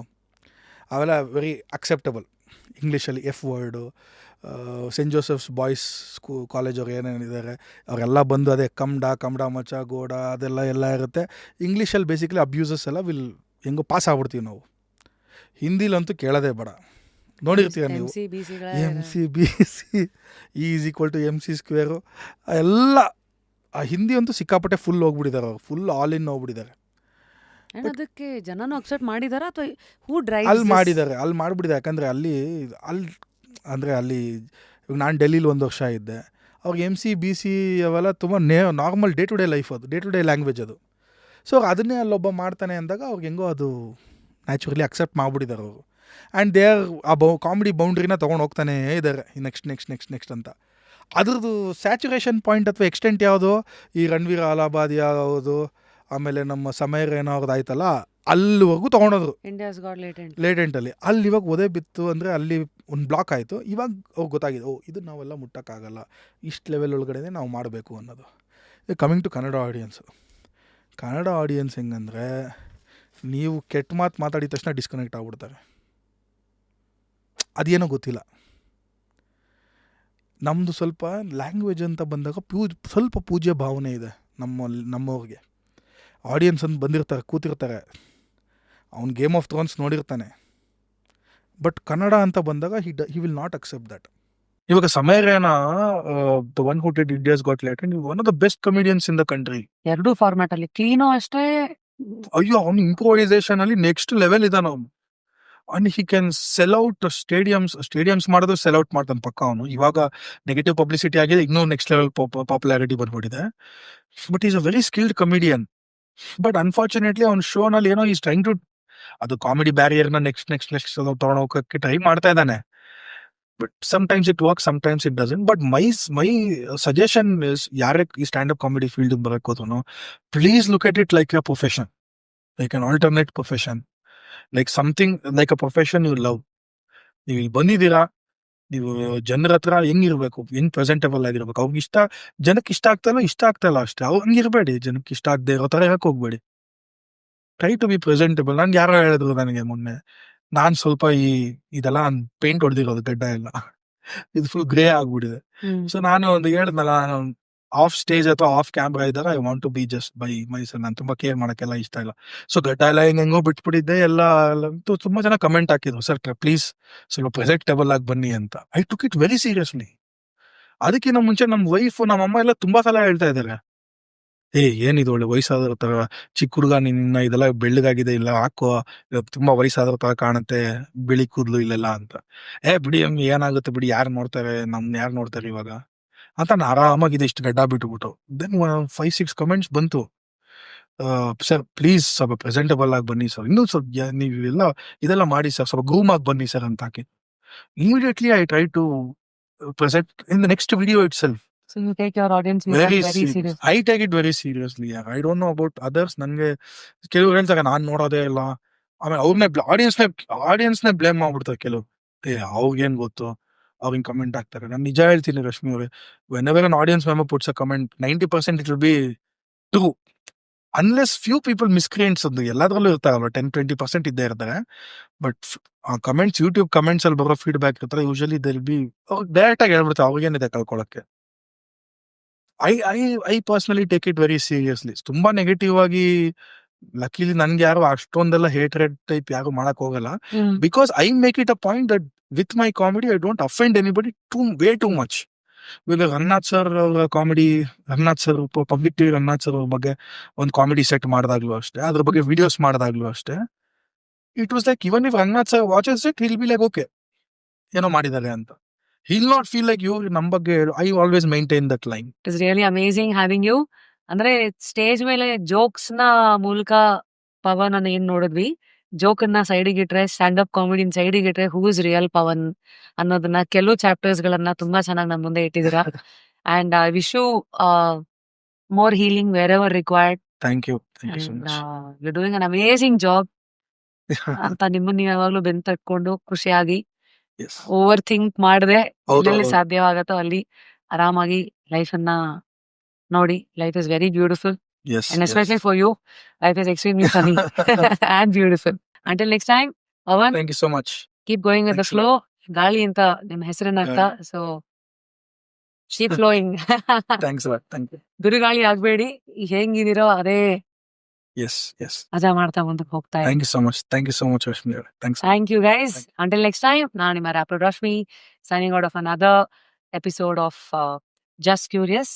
ಅವೆಲ್ಲ ವೆರಿ ಅಕ್ಸೆಪ್ಟಬಲ್. ಇಂಗ್ಲೀಷಲ್ಲಿ F word, saint Joseph's boys ಕಾಲೇಜವ್ರು ಏನೇನಿದ್ದಾರೆ ಅವರೆಲ್ಲ ಬಂದು ಅದೇ ಕಮ್ಡ ಮಚ ಗೋಡ ಅದೆಲ್ಲ ಇರುತ್ತೆ. ಇಂಗ್ಲೀಷಲ್ಲಿ ಬೇಸಿಕಲಿ ಅಬ್ಯೂಸಸ್ ಎಲ್ಲ ಹೆಂಗೋ ಪಾಸ್ ಆಗ್ಬಿಡ್ತೀವಿ ನಾವು. ಹಿಂದಿಲಂತೂ ಕೇಳೋದೇ ಬೇಡ, ನೋಡಿರ್ತೀರ ನೀವು. MC/BC E=MC², ಎಲ್ಲ ಆ ಹಿಂದಿ ಅಂತೂ ಸಿಕ್ಕಾಪಟ್ಟೆ ಫುಲ್ ಹೋಗ್ಬಿಟ್ಟಿದ್ದಾರೆ, ಅವ್ರು ಫುಲ್ ಆಲ್ ಇನ್ ಹೋಗ್ಬಿಟ್ಟಿದ್ದಾರೆ. ಆ್ಯಂಡ್ ಅದಕ್ಕೆ ಜನನೂ ಅಕ್ಸೆಪ್ಟ್ ಮಾಡಿದಾರಾ ಅಥವಾ ಹೂ ಡ್ರೈವ್ ಅಲ್ಲಿ ಮಾಡಿಬಿಟ್ಟಿದೆ. ಯಾಕಂದರೆ ಅಲ್ಲಿ ಇವಾಗ ನಾನು ಡೆಲ್ಲಿಲಿ 1 ವರ್ಷ ಇದ್ದೆ. ಅವ್ರಿಗೆ MC/BC ಅವೆಲ್ಲ ತುಂಬ normal day to day life, ಅದು ಡೇ ಟು ಡೇ ಲ್ಯಾಂಗ್ವೇಜ್ ಅದು. ಸೊ ಅದನ್ನೇ ಅಲ್ಲೊಬ್ಬ ಮಾಡ್ತಾನೆ ಅಂದಾಗ ಅವ್ರಿಗೆ ಹೆಂಗೋ ಅದು ನ್ಯಾಚುರಲಿ ಅಕ್ಸೆಪ್ಟ್ ಮಾಡಿಬಿಟ್ಟಿದ್ದಾರೆ ಅವರು. ಆ್ಯಂಡ್ ದೇ ಆರ್ ಆ ಕಾಮಿಡಿ ಬೌಂಡ್ರಿನ ತೊಗೊಂಡು ಹೋಗ್ತಾನೇ ಇದ್ದಾರೆ ನೆಕ್ಸ್ಟ್ ಅಂತ. ಅದ್ರದ್ದು ಸ್ಯಾಚುರೇಷನ್ ಪಾಯಿಂಟ್ ಅಥವಾ ಎಕ್ಸ್ಟೆಂಟ್ ಯಾವುದು, ಈ ರಣವೀರ್ ಅಲಾಹಾಬಾದ್ ಯಾವುದು, ಆಮೇಲೆ ನಮ್ಮ ಸಮೈರ್ ಏನೋ ಅವ್ರದ್ದು ಆಯ್ತಲ್ಲ, ಅಲ್ಲಿವರೆಗೂ ತೊಗೊಂಡೋದ್ರು ಇಂಡಿಯಾಸ್ ಗಾಟ್ ಲೇಟೆಂಟಲ್ಲಿ. ಅಲ್ಲಿ ಇವಾಗ ಒದೆ ಬಿತ್ತು ಅಂದರೆ ಅಲ್ಲಿ ಒಂದು ಬ್ಲಾಕ್ ಆಯಿತು. ಇವಾಗ ಅವ್ರಿಗೆ ಗೊತ್ತಾಗಿದೆ, ಇದು ನಾವೆಲ್ಲ ಮುಟ್ಟೋಕ್ಕಾಗಲ್ಲ, ಇಷ್ಟು ಲೆವೆಲ್ ಒಳಗಡೆ ನಾವು ಮಾಡಬೇಕು ಅನ್ನೋದು. ಕಮಿಂಗ್ ಟು ಕನ್ನಡ ಆಡಿಯನ್ಸ್ ಹೆಂಗಂದರೆ, ನೀವು ಕೆಟ್ಟ ಮಾತು ಮಾತಾಡಿದ ತಕ್ಷಣ ಡಿಸ್ಕನೆಕ್ಟ್ ಆಗ್ಬಿಡ್ತಾರೆ. ಅದೇನೋ ಗೊತ್ತಿಲ್ಲ. ನಮ್ಮದು ಸ್ವಲ್ಪ ಲ್ಯಾಂಗ್ವೇಜ್ ಅಂತ ಬಂದಾಗ ಸ್ವಲ್ಪ ಪೂಜ್ಯ ಭಾವನೆ ಇದೆ ನಮ್ಮವ್ರಿಗೆ. ಆಡಿಯನ್ಸ್ ಅಂತ ಬಂದಿರ್ತಾರೆ, ಕೂತಿರ್ತಾರೆ, ಅವ್ನು ಗೇಮ್ ಆಫ್ ಥ್ರೋನ್ಸ್ ನೋಡಿರ್ತಾನೆ. ಬಟ್ ಕನ್ನಡ ಅಂತ ಬಂದಾಗ he will not accept that. ಇವಾಗ ಸಮೈರೇನ the one who did India's got latent, one of the best comedians in the country. ಎರಡೂ ಫಾರ್ಮ್ಯಾಟ್ ಅಲ್ಲಿ ಕ್ಲೀನು ಅಷ್ಟೇ. ಅಯ್ಯೋ, ಅವ್ನು ಇಂಪ್ರೂವೈಸೇಷನ್ ಅಲ್ಲಿ ನೆಕ್ಸ್ಟ್ ಲೆವೆಲ್ ಇದಾನ ಅವನು. And he can sell out stadiums ಮಾಡೋದು ಸೆಲ್ ಔಟ್ ಮಾಡ್ತಾನೆ ಪಕ್ಕ ಅವನು. ಇವಾಗ ನೆಗೆಟಿವ್ ಪಬ್ಲಿಸಿಟಿ ಆಗಿದೆ, ಇನ್ನೂ ನೆಕ್ಸ್ಟ್ ಲೆವೆಲ್ ಪಾಪ್ಯುಲಾರಿಟಿ ಬಂದ್ಬಿಟ್ಟಿದೆ. But is a very skilled comedian. But unfortunately ಅವ್ನ ಶೋನಲ್ಲಿ ಏನೋ ಈಸ್ ಟ್ರೈಂಗ್ ಟು ಅದು ಕಾಮಿಡಿ ಬ್ಯಾರಿಯರ್ನ ನೆಕ್ಸ್ಟ್ ತೊಗೊಂಡೋಗಕ್ಕೆ ಟ್ರೈ ಮಾಡ್ತಾ ಇದ್ದಾನೆ. But sometimes it work, sometimes it doesn't. But my suggestion is, ಯಾರೇ ಈ ಸ್ಟ್ಯಾಂಡಪ್ ಕಾಮಿಡಿ ಫೀಲ್ಡ್ ಬರಕ್ಕೆ ಹೋದ್ರು, please look at it like a profession, like an alternate profession, like something like a profession you love. ನೀವು ಇಲ್ಲಿ ಬಂದಿದ್ದೀರಾ, ನೀವು ಜನರ ಹತ್ರ ಹೆಂಗಿರ್ಬೇಕು, ಹೆಂಗ್ ಪ್ರೆಸೆಂಟೇಬಲ್ ಆಗಿರ್ಬೇಕು, ಅವ್ರಿಗೆ ಜನಕ್ಕೆ ಇಷ್ಟ ಆಗ್ತಾಯಿಲ್ಲ ಅಷ್ಟೇ. ಅವ್ರು ಹಂಗಿರ್ಬೇಡಿ, ಜನಕ್ಕೆ ಇಷ್ಟ ಆಗದೆ ಇರೋ ಥರ ಇರಕ್ಕೆ ಹೋಗ್ಬೇಡಿ. Try to be presentable. ನಂಗೆ ಯಾರೋ ಹೇಳಿದ್ರು ನನಗೆ ಮೊನ್ನೆ, ನಾನು ಸ್ವಲ್ಪ ಇದೆಲ್ಲ ಪೇಂಟ್ ಹೊಡೆದಿರೋದು ಗಡ್ಡ ಎಲ್ಲ, ಇದು ಫುಲ್ ಗ್ರೇ ಆಗ್ಬಿಟ್ಟಿದೆ. ಸೊ ನಾನು ಒಂದು ಹೇಳಿದ್ನಲ್ಲ, ಆಫ್ ಸ್ಟೇಜ್ ಅಥವಾ ಆಫ್ ಕ್ಯಾಮ್ರಾ ಇದ್ದಾಗ I want to be just by myself. ನಾನು ತುಂಬ ಕೇರ್ ಮಾಡೋಕ್ಕೆಲ್ಲ ಇಷ್ಟ ಇಲ್ಲ. ಸೊ ಗಡ್ಡ ಎಲ್ಲ ಹೆಂಗೋ ಬಿಟ್ಬಿಟ್ಟಿದ್ದೆ ಎಲ್ಲ. ತುಂಬ ಜನ ಕಮೆಂಟ್ ಹಾಕಿದ್ರು, ಸರ್ ಪ್ಲೀಸ್ ಸ್ವಲ್ಪ ಪ್ರೆಸೆಂಟೇಬಲ್ ಆಗಿ ಬನ್ನಿ ಅಂತ. I took it very seriously. ಅದಕ್ಕಿಂತ ಮುಂಚೆ ನಮ್ಮ ವೈಫ್, ನಮ್ಮ ಅಮ್ಮ ಎಲ್ಲ ತುಂಬಾ ಸಲ ಹೇಳ್ತಾ ಇದ್ದಾರೆ, ಏನಿದು ಒಳ್ಳೆ ವಯಸ್ಸಾದ್ರ ತರ ಚಿಕ್ಕ ಹುಡುಗ, ನಿನ್ನ ಇದೆಲ್ಲ ಬೆಳ್ಳಗಾಗಿದೆ, ಇಲ್ಲ ಹಾಕೋ, ತುಂಬಾ ವಯಸ್ಸಾದ್ರ ತರ ಕಾಣುತ್ತೆ, ಬಿಳಿ ಕೂದಲು ಇಲ್ಲೆಲ್ಲ ಅಂತ. ಬಿಡಿ ಏನಾಗುತ್ತೆ ಬಿಡಿ, ಯಾರು ನೋಡ್ತಾರೆ ಇವಾಗ ಅಂತ ನಾನು ಆರಾಮಾಗಿದೆ ಇಷ್ಟು ಗಡ್ಡ ಬಿಟ್ಟುಬಿಟ್ಟು. ದೆನ್ 5-6 ಕಮೆಂಟ್ಸ್ ಬಂತು, ಸರ್ ಪ್ಲೀಸ್ ಸ್ವಲ್ಪ ಪ್ರೆಸೆಂಟೇಬಲ್ ಆಗಿ ಬನ್ನಿ ಸರ್, ಇನ್ನೂ ಸ್ವಲ್ಪ ನೀವೆಲ್ಲ ಇದೆಲ್ಲ ಮಾಡಿ ಸರ್, ಸ್ವಲ್ಪ ಗ್ರೂಮ್ ಆಗಿ ಬನ್ನಿ ಸರ್ ಅಂತ ಹಾಕಿ. Immediately I try to present in the next video itself. So you take your audience very serious. I take it very seriously. I don't know about others. ನನಗೆ ಕೆಲವ್ರು ಹೇಳ್ತಾರೆ ನಾನು ನೋಡೋದೇ ಇಲ್ಲ, ಆಮೇಲೆ ಅವ್ರನ್ನೇ ಆಡಿಯನ್ಸ್ನೇ ಬ್ಲೇಮ್ ಮಾಡ್ಬಿಡ್ತಾರೆ ಕೆಲವ್ರು. ಅವ್ರಿಗೇನು ಗೊತ್ತು, ಅವ್ರಿಗೆ ಕಮೆಂಟ್ ಹಾಕ್ತಾರೆ. ನಾನು ನಿಜ ಹೇಳ್ತೀನಿ ರಶ್ಮಿ ಅವ್ರೆ, whenever an audience member puts a comment, 90% it will be true. Unless few people miscreants, ಅದು ಎಲ್ಲದರಲ್ಲೂ ಇರ್ತಾರಲ್ಲ, 10-20% ಇದ್ದೇ ಇರ್ತಾರೆ. ಬಟ್ ಆ ಕಮೆಂಟ್ಸ್, ಯೂಟ್ಯೂಬ್ ಕಮೆಂಟ್ಸ್ ಅಲ್ಲಿ ಬರೋ ಫೀಡ್ಬ್ಯಾಕ್ ಇರ್ತಾರೆ, ಯೂಶಲಿ ದೇರ್ ಬಿ ಡೈರೆಕ್ಟ್ ಆಗಿ ಹೇಳ್ಬಿಡ್ತಾರೆ ಅವ್ರಿಗೇನಿದೆ ಕಳ್ಕೊಳಕ್ಕೆ. I personally take it very seriously. ತುಂಬಾ ನೆಗೆಟಿವ್ ಆಗಿ, ಲಕ್ಕಿಲಿ ನನ್ಗೆ ಯಾರು ಅಷ್ಟೊಂದೆಲ್ಲ ಹೇಟ್ರೆಡ್ ಟೈಪ್ ಯಾರು ಮಾಡಕ್ ಹೋಗಲ್ಲ. Because I make it a point that with my comedy I don't offend anybody way too much. ಇವಾಗ ರಘುನಾಥ್ ಸರ್ ಅವರ comedy, public TV Raghunath sir ಅವ್ರ ಬಗ್ಗೆ ಒಂದು ಕಾಮಿಡಿ ಸೆಟ್ ಮಾಡಿದಾಗ್ಲೂ ಅಷ್ಟೇ, ಅದ್ರ ಬಗ್ಗೆ ವಿಡಿಯೋಸ್ ಮಾಡಿದಾಗ್ಲೂ ಅಷ್ಟೇ, it was like even if Raghunath sir watches it, will be like okay ಏನೋ ಮಾಡಿದ್ದಾರೆ ಅಂತ. He'll not feel like you ನಮ್ಮ ಬಗ್ಗೆ. I always maintain that line. It is really amazing having you. ಅಂದ್ರೆ ಸ್ಟೇಜ್ ಮೇಲೆ ಜೋಕ್ಸ್ ನ ಮೂಲಕ ಪವನ್ ಅನ್ನ ಏನ್ ನೋಡಿದ್ವಿ, ಜೋಕ್ ಅನ್ನ ಸೈಡಿಗೆ ಇಟ್ರೆ, ಸ್ಟ್ಯಾಂಡ್ ಅಪ್ ಕಾಮಿಡಿ ಸೈಡಿಗೆ ಇಟ್ರೆ, ಹೂ ಇಸ್ ರಿಯಲ್ ಪವನ್ ಅನ್ನೋದನ್ನ ಕೆಲವು ಚಾಪ್ಟರ್ಸ್ ಗಳನ್ನ ತುಂಬಾ ಚೆನ್ನಾಗಿ ನಮ್ಮ ಮುಂದೆ ಇಟ್ಟಿದ್ದೀರಾ. And I wish you more healing wherever required. Thank you so much. You doing an amazing job ಅಂತ ನಿಮ್ಮನ್ನ ನೀವು ಯಾವಾಗ್ಲೂ ಬೆನ್ ತಟ್ಕೊಂಡು ಖುಷಿಯಾಗಿ ಎಸ್ ಓವರ್ ಥಿಂಕ್ ಮಾಡದೆ ಹೌದು ಎಲ್ಲೆಲ್ಲಿ ಸಾಧ್ಯವಾಗತ್ತೋ ಅಲ್ಲಿ ಆರಾಮಾಗಿ ಲೈಫ್ ಅನ್ನ ನೋಡಿ. Life is very beautiful as and especially for you, life is extremely funny and beautiful. Until next time, Pawan, thank you so much. keep going with the Thanks a lot. flow. ಗಾಳಿ ಅಂತ ನಿಮ್ಮ ಹೆಸರಿನ ಅರ್ಥ, so keep flowing. Thanks a lot. Thank you. ಬಿರುಗಾಳಿ ಆಗ್ಬೇಡಿ, ಹೆಂಗಿದಿರೋ ಅದೇ S S ಮಜಾ ಮಾಡ್ತಾ ಮುಂದಕ್ಕೆ ಹೋಗ್ತಾ ಇರಿ. Thank you so much. Thank you so much Rashmi ಅವರೇ. Thanks. Thank you guys. Until next time, ನಾನು ನಿಮ್ಮ rapper Rashmi signing out of another episode of Just Curious.